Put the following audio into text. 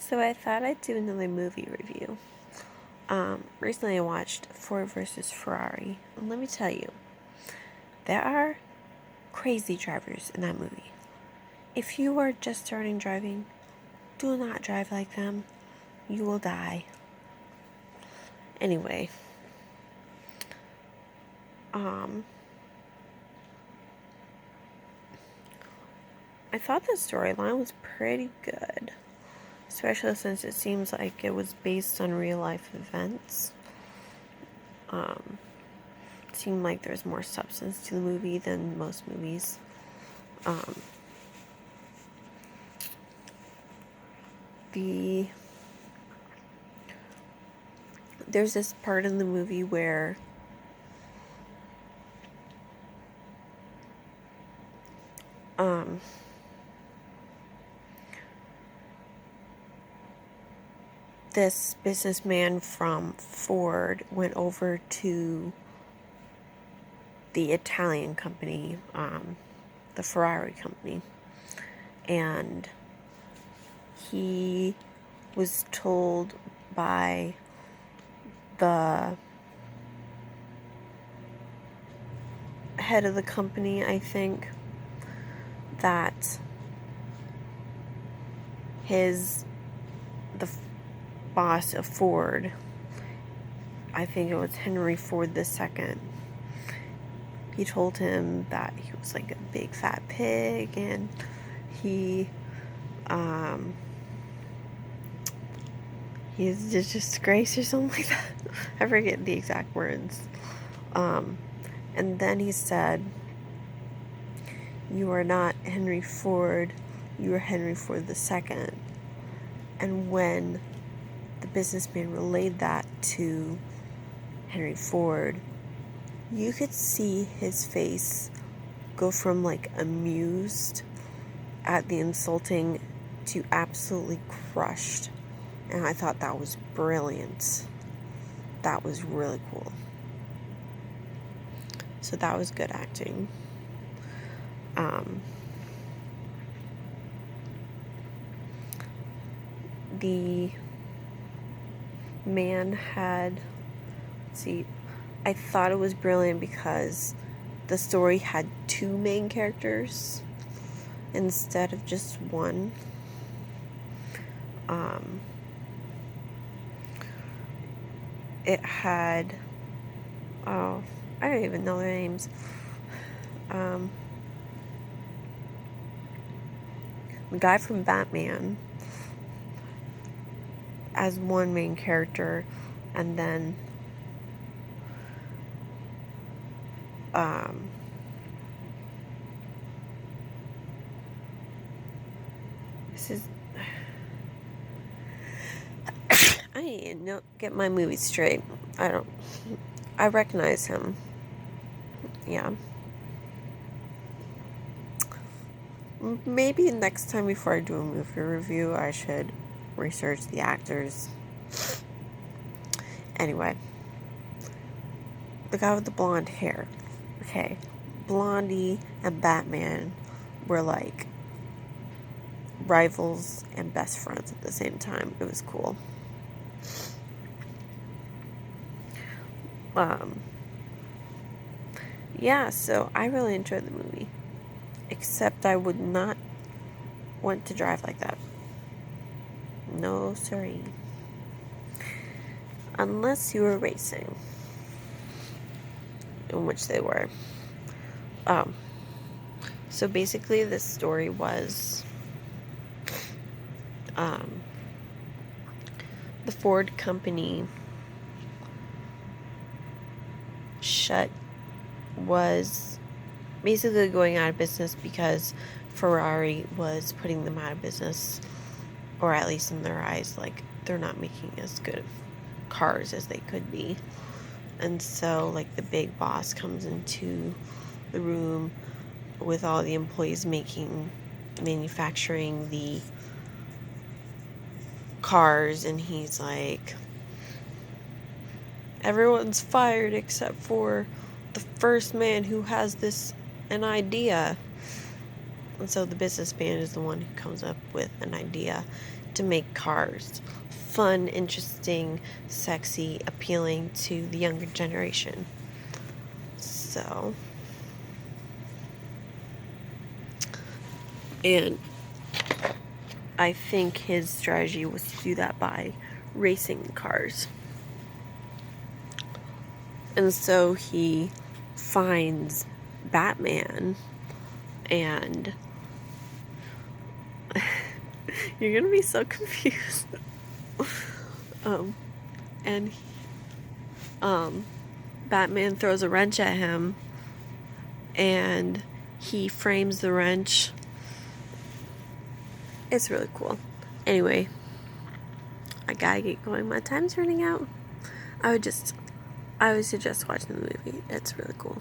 So I thought I'd do another movie review. Recently I watched Ford versus Ferrari, and let me tell you, there are crazy drivers in that movie. If you are just starting driving, do not drive like them. You will die. Anyway, I thought the storyline was pretty good, especially since it seems like it was based on real life events. It seemed like there's more substance to the movie than most movies. There's this part in the movie where this businessman from Ford went over to the Italian company, the Ferrari company, and he was told by the head of the company, I think, that the boss of Ford, I think it was Henry Ford II, he told him that he was like a big fat pig, and he's a disgrace or something like that. I forget the exact words. And then he said, "You are not Henry Ford, you are Henry Ford II." And when the businessman relayed that to Henry Ford, you could see his face go from like amused at the insulting to absolutely crushed. And I thought that was brilliant. That was really cool. So that was good acting. The man had, I thought it was brilliant because the story had two main characters instead of just one. It had, I don't even know their names. The guy from Batman as one main character, and then this is I need to get my movies straight. I recognize him. Yeah. Maybe next time before I do a movie review, I should research the actors. Anyway. The guy with the blonde hair. Okay. Blondie and Batman were like rivals and best friends at the same time. It was cool. Yeah, so I really enjoyed the movie. Except I would not want to drive like that. No, sorry. Unless you were racing. In which they were. So basically this story was the Ford company was basically going out of business because Ferrari was putting them out of business, or at least in their eyes, like they're not making as good of cars as they could be. And so like the big boss comes into the room with all the employees manufacturing the cars, and he's like, everyone's fired except for the first man who has an idea. And so the businessman is the one who comes up with an idea to make cars fun, interesting, sexy, appealing to the younger generation. So, and I think his strategy was to do that by racing cars. And so he finds Batman, and you're gonna be so confused. And Batman throws a wrench at him, and he frames the wrench. It's really cool. Anyway, I gotta get going. My time's running out. I would suggest watching the movie. It's really cool.